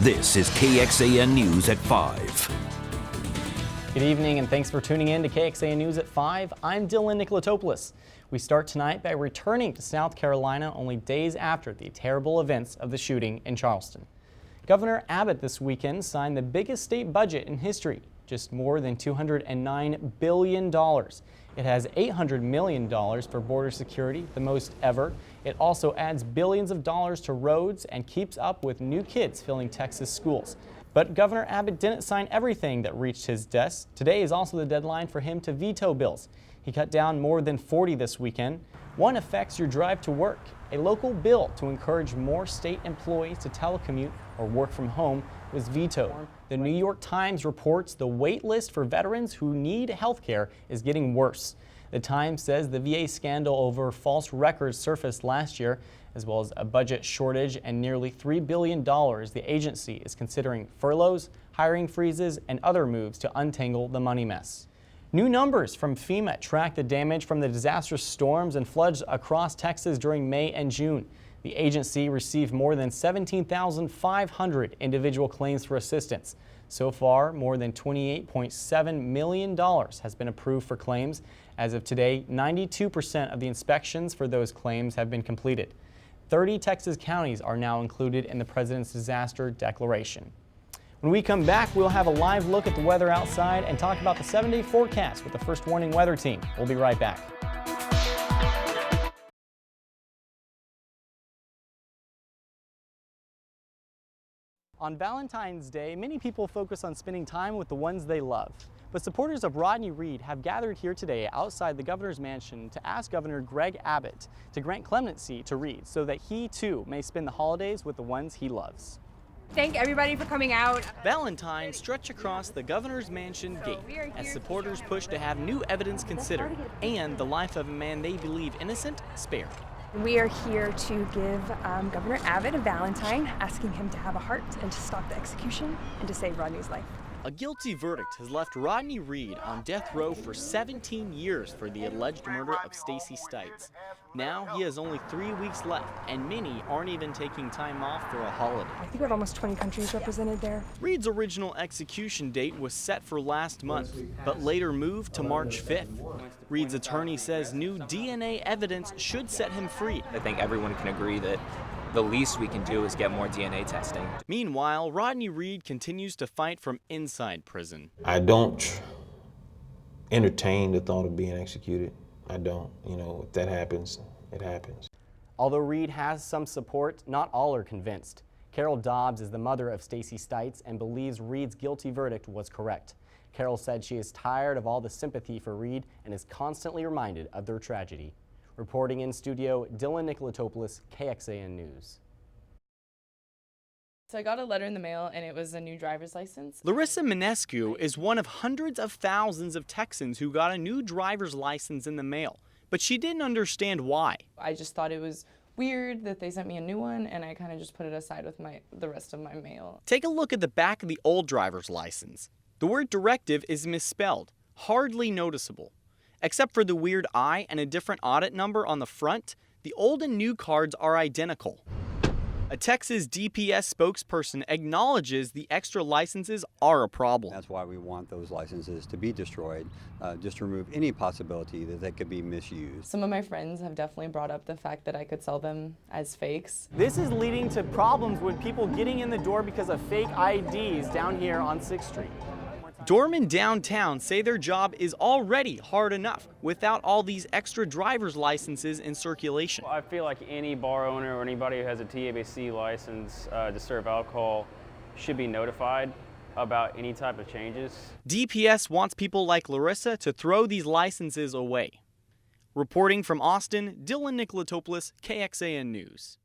This is KXAN News at 5. Good evening and thanks for tuning in to KXAN News at 5. I'm Dylan Nicolatopoulos. We start tonight by returning to South Carolina only days after the terrible events of the shooting in Charleston. Governor Abbott this weekend signed the biggest state budget in history, just more than $209 billion. It has $800 million for border security, the most ever. It also adds billions of dollars to roads and keeps up with new kids filling Texas schools. But Governor Abbott didn't sign everything that reached his desk. Today is also the deadline for him to veto bills. He cut down more than 40 this weekend. One affects your drive to work. A local bill to encourage more state employees to telecommute or work from home was vetoed. The New York Times reports the wait list for veterans who need health care is getting worse. The Times says the VA scandal over false records surfaced last year, as well as a budget shortage and nearly $3 billion. The agency is considering furloughs, hiring freezes, and other moves to untangle the money mess. New numbers from FEMA track the damage from the disastrous storms and floods across Texas during May and June. The agency received more than 17,500 individual claims for assistance. So far, more than $28.7 million has been approved for claims. As of today, 92% of the inspections for those claims have been completed. 30 Texas counties are now included in the President's disaster declaration. When we come back, we'll have a live look at the weather outside and talk about the 7-day forecast with the First Warning Weather Team. We'll be right back. On Valentine's Day, many people focus on spending time with the ones they love. But supporters of Rodney Reed have gathered here today outside the governor's mansion to ask Governor Greg Abbott to grant clemency to Reed so that he too may spend the holidays with the ones he loves. Thank everybody for coming out. Valentines stretch across the governor's mansion gate as supporters push to have new evidence considered and the life of a man they believe innocent spared. We are here to give Governor Abbott a Valentine, asking him to have a heart and to stop the execution and to save Rodney's life. A guilty verdict has left Rodney Reed on death row for 17 years for the alleged murder of Stacey Stites. Now he has only 3 weeks left, and many aren't even taking time off for a holiday. I think we have almost 20 countries represented there. Reed's original execution date was set for last month, but later moved to March 5th. Reed's attorney says new DNA evidence should set him free. I think everyone can agree that the least we can do is get more DNA testing. Meanwhile, Rodney Reed continues to fight from inside prison. I don't entertain the thought of being executed. I don't. You know, if that happens, it happens. Although Reed has some support, not all are convinced. Carol Dobbs is the mother of Stacey Stites and believes Reed's guilty verdict was correct. Carol said she is tired of all the sympathy for Reed and is constantly reminded of their tragedy. Reporting in studio, Dylan Nicolatopoulos, KXAN News. So I got a letter in the mail and it was a new driver's license. Larissa Minescu is one of hundreds of thousands of Texans who got a new driver's license in the mail, but she didn't understand why. I just thought it was weird that they sent me a new one and I kind of just put it aside with the rest of my mail. Take a look at the back of the old driver's license. The word directive is misspelled, hardly noticeable. Except for the weird I and a different audit number on the front, the old and new cards are identical. A Texas DPS spokesperson acknowledges the extra licenses are a problem. That's why we want those licenses to be destroyed, just to remove any possibility that they could be misused. Some of my friends have definitely brought up the fact that I could sell them as fakes. This is leading to problems with people getting in the door because of fake IDs down here on 6th Street. Doormen downtown say their job is already hard enough without all these extra driver's licenses in circulation. I feel like any bar owner or anybody who has a TABC license to serve alcohol should be notified about any type of changes. DPS wants people like Larissa to throw these licenses away. Reporting from Austin, Dylan Nicolatopoulos, KXAN News.